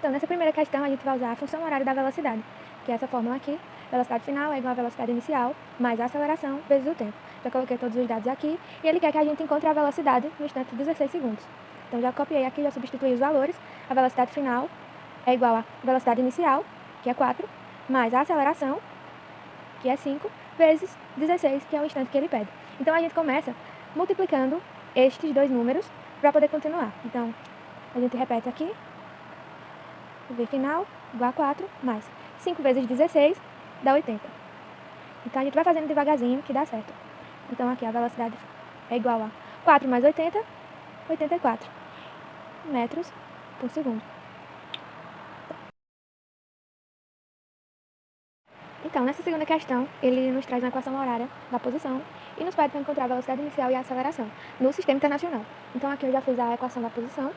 Então, nessa primeira questão, a gente vai usar a função horária da velocidade, que é essa fórmula aqui. Velocidade final é igual à velocidade inicial, mais a aceleração, vezes o tempo. Já coloquei todos os dados aqui, e ele quer que a gente encontre a velocidade no instante de 16 segundos. Então, já copiei aqui, já substituí os valores. A velocidade final é igual à velocidade inicial, que é 4, mais a aceleração, que é 5, vezes 16, que é o instante que ele pede. Então, a gente começa multiplicando estes dois números para poder continuar. Então, a gente repete aqui. V final igual a 4, mais 5 vezes 16 dá 80. Então, a gente vai fazendo devagarzinho que dá certo. Então, aqui a velocidade é igual a 4 mais 80, 84 metros por segundo. Então, nessa segunda questão, ele nos traz uma equação horária da posição e nos pede para encontrar a velocidade inicial e a aceleração no sistema internacional. Então, aqui eu já fiz a equação da posição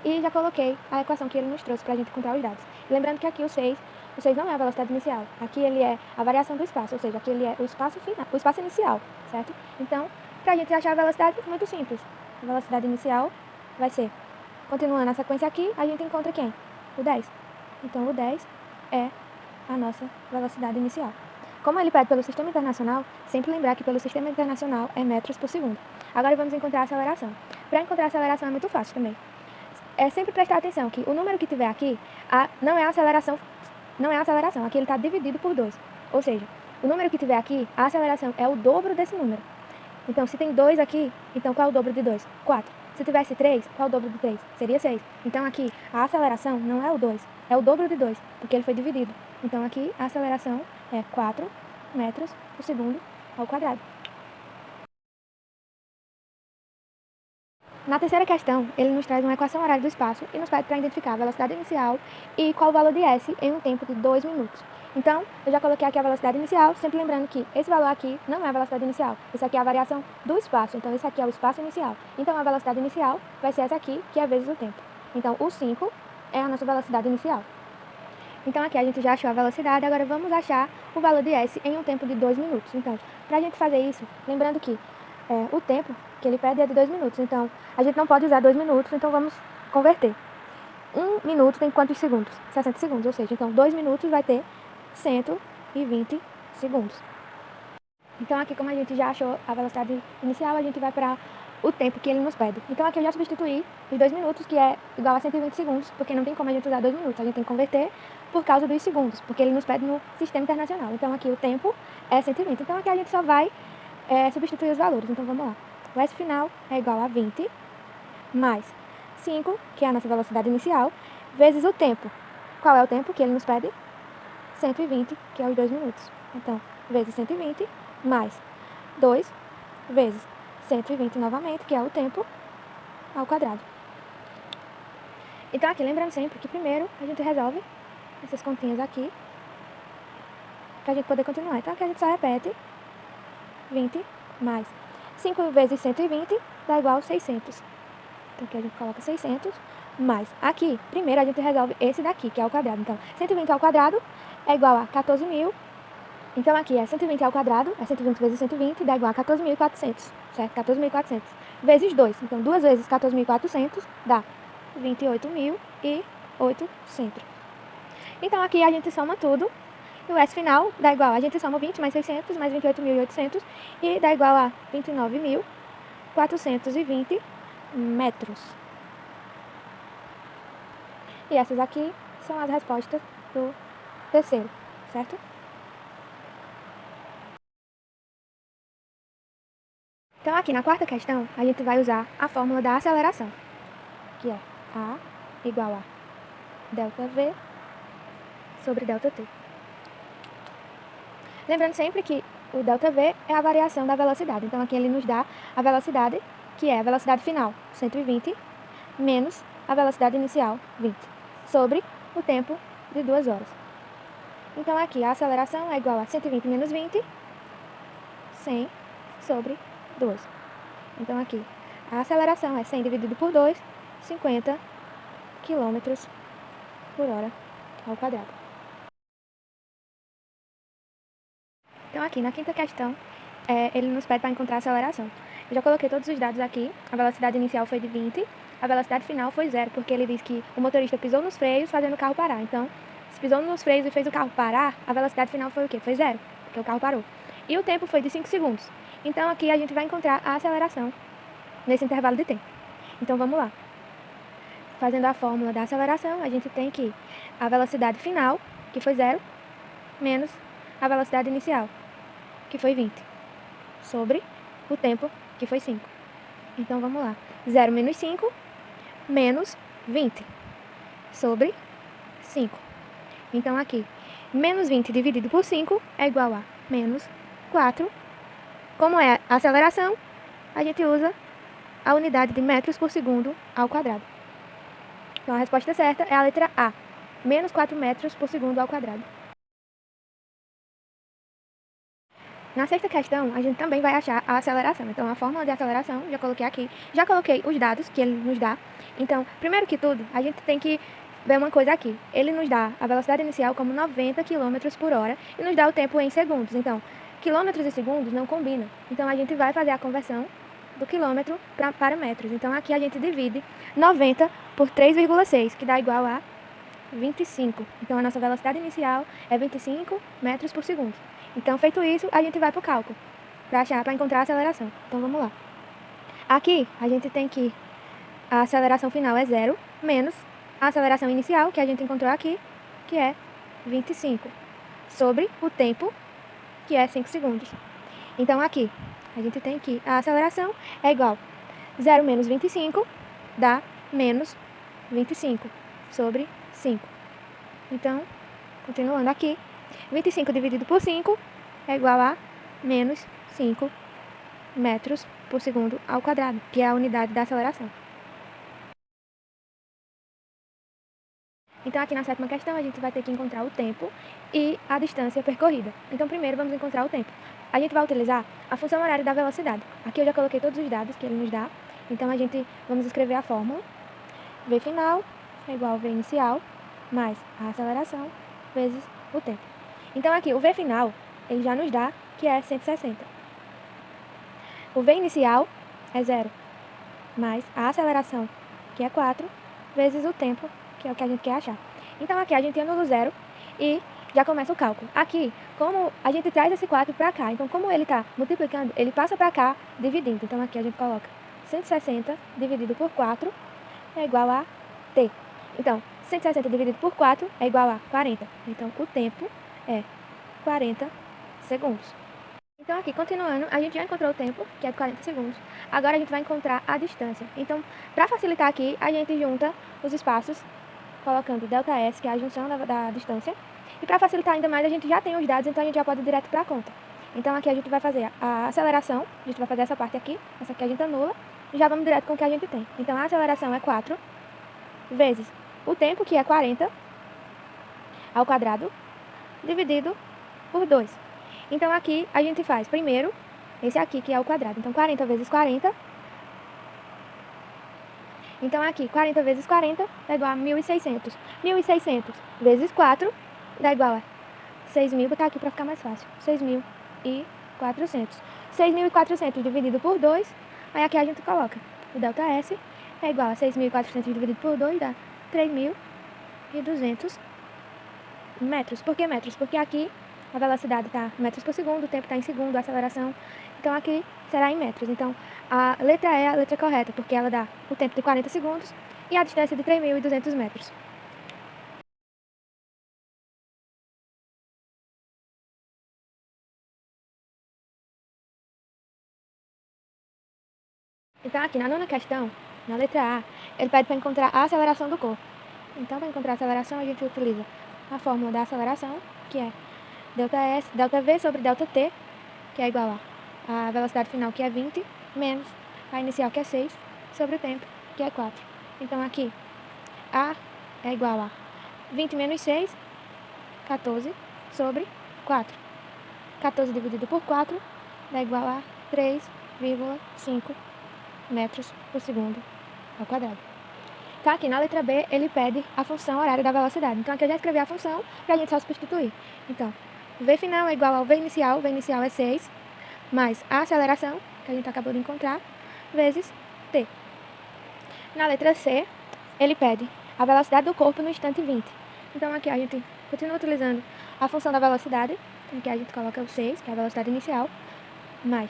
e já coloquei a equação que ele nos trouxe para a gente encontrar os dados. Lembrando que aqui o 6 não é a velocidade inicial. Aqui ele é a variação do espaço, ou seja, aqui ele é o espaço final, o espaço inicial, certo? Então, para a gente achar a velocidade, muito simples. A velocidade inicial vai ser, continuando a sequência aqui, a gente encontra quem? O 10. Então, o 10 é a nossa velocidade inicial. Como ele pede pelo sistema internacional, sempre lembrar que pelo sistema internacional é metros por segundo. Agora vamos encontrar a aceleração. Para encontrar a aceleração é muito fácil também. É sempre prestar atenção que o número que tiver aqui não é a aceleração. Aqui ele está dividido por 2. Ou seja, o número que tiver aqui, a aceleração é o dobro desse número. Então, se tem 2 aqui, então qual é o dobro de 2? 4. Se tivesse 3, qual é o dobro de 3? Seria 6. Então, aqui, a aceleração não é o 2, é o dobro de 2, porque ele foi dividido. Então, aqui, a aceleração é 4 metros por segundo ao quadrado. Na terceira questão, ele nos traz uma equação horária do espaço e nos pede para identificar a velocidade inicial e qual o valor de s em um tempo de 2 minutos. Então, eu já coloquei aqui a velocidade inicial, sempre lembrando que esse valor aqui não é a velocidade inicial. Isso aqui é a variação do espaço, então esse aqui é o espaço inicial. Então, a velocidade inicial vai ser essa aqui, que é vezes o tempo. Então, o 5 é a nossa velocidade inicial. Então, aqui a gente já achou a velocidade, agora vamos achar o valor de s em um tempo de 2 minutos. Então, para a gente fazer isso, lembrando que o tempo que ele pede é de 2 minutos. Então, a gente não pode usar 2 minutos, então vamos converter. 1 minuto tem quantos segundos? 60 segundos, ou seja, então 2 minutos vai ter 120 segundos. Então, aqui como a gente já achou a velocidade inicial, a gente vai para o tempo que ele nos pede. Então, aqui eu já substituí os 2 minutos, que é igual a 120 segundos, porque não tem como a gente usar 2 minutos. A gente tem que converter por causa dos segundos, porque ele nos pede no sistema internacional. Então, aqui o tempo é 120. Então, aqui a gente só vai substituir os valores. Então, vamos lá. O S final é igual a 20 mais 5, que é a nossa velocidade inicial, vezes o tempo. Qual é o tempo que ele nos pede? 120, que é os 2 minutos. Então, vezes 120 mais 2 vezes 120 novamente, que é o tempo ao quadrado. Então, aqui, lembrando sempre que primeiro a gente resolve essas continhas aqui, para a gente poder continuar. Então, aqui a gente só repete 20 mais 5 vezes 120 dá igual a 600. Então, aqui a gente coloca 600 mais. Aqui, primeiro a gente resolve esse daqui, que é o quadrado. Então, 120 ao quadrado é igual a 14.000. Então, aqui é 120 ao quadrado, é 120 vezes 120, dá igual a 14.400, certo? 14.400 vezes 2. Então, 2 vezes 14.400 dá 28.800. Então, aqui a gente soma tudo. E o S final dá igual, a gente soma 20 mais 600 mais 28.800 e dá igual a 29.420 metros. E essas aqui são as respostas do terceiro, certo? Então, aqui na quarta questão, a gente vai usar a fórmula da aceleração, que é A igual a ΔV sobre ΔT. Lembrando sempre que o ΔV é a variação da velocidade. Então, aqui ele nos dá a velocidade, que é a velocidade final, 120, menos a velocidade inicial, 20, sobre o tempo de 2 horas. Então, aqui a aceleração é igual a 120 menos 20, 100 sobre 2. Então, aqui a aceleração é 100 dividido por 2, 50 km por hora ao quadrado. Então, aqui na quinta questão, ele nos pede para encontrar a aceleração. eu já coloquei todos os dados aqui. A velocidade inicial foi de 20, a velocidade final foi 0, porque ele diz que o motorista pisou nos freios fazendo o carro parar. Então, se pisou nos freios e fez o carro parar, a velocidade final foi o quê? Foi 0, porque o carro parou. E o tempo foi de 5 segundos. Então, aqui a gente vai encontrar a aceleração nesse intervalo de tempo. Então, vamos lá. Fazendo a fórmula da aceleração, a gente tem que a velocidade final, que foi 0, menos a velocidade inicial, que foi 20, sobre o tempo, que foi 5. Então, vamos lá. 0 menos 5, menos 20, sobre 5. Então, aqui, menos 20 dividido por 5 é igual a menos 4. Como é a aceleração, a gente usa a unidade de metros por segundo ao quadrado. Então, a resposta certa é a letra A, menos 4 metros por segundo ao quadrado. Na sexta questão, a gente também vai achar a aceleração. Então, a fórmula de aceleração, já coloquei aqui. Já coloquei os dados que ele nos dá. Então, primeiro que tudo, a gente tem que ver uma coisa aqui. Ele nos dá a velocidade inicial como 90 km por hora e nos dá o tempo em segundos. Então, quilômetros e segundos não combinam. Então, a gente vai fazer a conversão do quilômetro para metros. Então, aqui a gente divide 90 por 3,6, que dá igual a 25. Então, a nossa velocidade inicial é 25 metros por segundo. Então, feito isso, a gente vai para o cálculo, para encontrar a aceleração. Então, vamos lá. Aqui, a gente tem que a aceleração final é 0, menos a aceleração inicial, que a gente encontrou aqui, que é 25, sobre o tempo, que é 5 segundos. Então, aqui, a gente tem que a aceleração é igual a 0 menos 25, dá menos 25, sobre 5. Então, continuando aqui, 25 dividido por 5 é igual a menos 5 metros por segundo ao quadrado, que é a unidade da aceleração. Então, aqui na sétima questão, a gente vai ter que encontrar o tempo e a distância percorrida. Então, primeiro, vamos encontrar o tempo. A gente vai utilizar a função horária da velocidade. Aqui eu já coloquei todos os dados que ele nos dá. Então, vamos escrever a fórmula. V final é igual a V inicial mais a aceleração vezes o tempo. Então, aqui, o V final, ele já nos dá que é 160. O V inicial é 0, mais a aceleração, que é 4, vezes o tempo, que é o que a gente quer achar. Então, aqui a gente anula o 0 e já começa o cálculo. Aqui, como a gente traz esse 4 para cá, então como ele está multiplicando, ele passa para cá dividindo. Então, aqui a gente coloca 160 dividido por 4 é igual a T. Então, 160 dividido por 4 é igual a 40. Então, o tempo é 40 segundos. Então, aqui, continuando, a gente já encontrou o tempo, que é de 40 segundos. Agora, a gente vai encontrar a distância. Então, para facilitar aqui, a gente junta os espaços, colocando ΔS, que é a junção da distância. E para facilitar ainda mais, a gente já tem os dados, então a gente já pode ir direto para a conta. Então, aqui a gente vai fazer a aceleração, a gente vai fazer essa parte aqui, essa aqui a gente anula, e já vamos direto com o que a gente tem. Então, a aceleração é 4 vezes o tempo, que é 40, ao quadrado, dividido por 2. Então, aqui a gente faz primeiro esse aqui, que é o quadrado. Então, 40 vezes 40. Então, aqui, 40 vezes 40 dá igual a 1.600. 1.600 vezes 4 dá igual a 6.000. Vou botar aqui para ficar mais fácil. 6.400. 6.400 dividido por 2. Aí, aqui a gente coloca o ΔS é igual a 6.400 dividido por 2 dá 3.200 metros. Por que metros? Porque aqui a velocidade está em metros por segundo, o tempo está em segundo, a aceleração. Então, aqui será em metros. Então, a letra E é a letra correta, porque ela dá o tempo de 40 segundos e a distância de 3.200 metros. Então, aqui na nona questão, na letra A, ele pede para encontrar a aceleração do corpo. Então, para encontrar a aceleração, a gente utiliza a fórmula da aceleração, que é ΔS, ΔV sobre ΔT, que é igual a velocidade final, que é 20, menos a inicial, que é 6, sobre o tempo, que é 4. Então, aqui, A é igual a 20 menos 6, 14, sobre 4. 14 dividido por 4 dá igual a 3,5 metros por segundo ao quadrado. Então, aqui na letra B, ele pede a função horária da velocidade. Então, aqui eu já escrevi a função para a gente só substituir. Então, V final é igual ao V inicial é 6, mais a aceleração, que a gente acabou de encontrar, vezes t. Na letra C, ele pede a velocidade do corpo no instante 20. Então aqui a gente continua utilizando a função da velocidade, em que a gente coloca o 6, que é a velocidade inicial, mais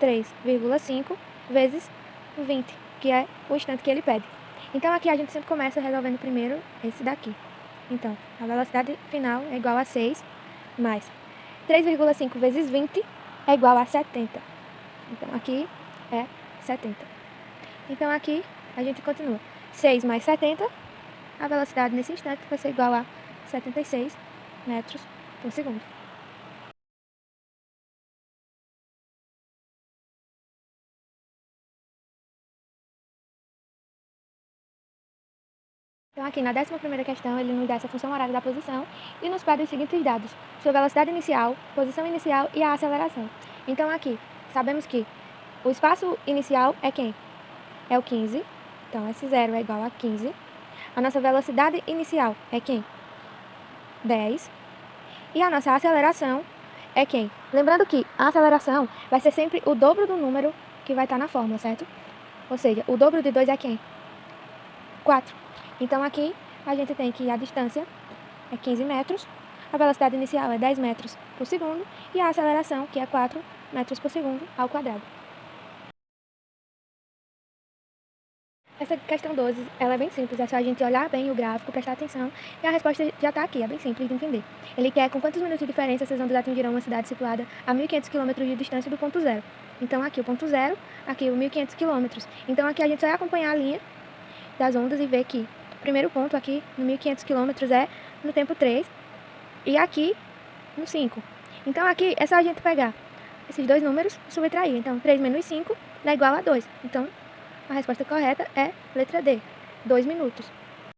3,5 vezes 20, que é o instante que ele pede. Então aqui a gente sempre começa resolvendo primeiro esse daqui. Então, a velocidade final é igual a 6, mais 3,5 vezes 20 é igual a 70. Então aqui é 70. Então aqui a gente continua. 6 mais 70, a velocidade nesse instante vai ser igual a 76 metros por segundo. Então aqui na 11ª questão ele nos dá essa função horária da posição e nos pede os seguintes dados: sua velocidade inicial, posição inicial e a aceleração. Então aqui sabemos que o espaço inicial é quem? É o 15. Então S0 é igual a 15. A nossa velocidade inicial é quem? 10. E a nossa aceleração é quem? Lembrando que a aceleração vai ser sempre o dobro do número que vai estar na fórmula, certo? Ou seja, o dobro de 2 é quem? 4. Então aqui a gente tem que a distância é 15 metros, a velocidade inicial é 10 metros por segundo e a aceleração, que é 4 metros por segundo ao quadrado. Essa questão 12, ela é bem simples, é só a gente olhar bem o gráfico, prestar atenção e a resposta já está aqui, é bem simples de entender. Ele quer com quantos minutos de diferença essas ondas atingirão uma cidade situada a 1.500 km de distância do ponto zero. Então aqui o ponto zero, aqui o 1.500 km. Então aqui a gente só vai acompanhar a linha das ondas e ver que o primeiro ponto aqui no 1.500 km é no tempo 3 e aqui no 5. Então aqui é só a gente pegar esses dois números e subtrair. Então 3 menos 5 dá igual a 2. Então a resposta correta é letra D, 2 minutos.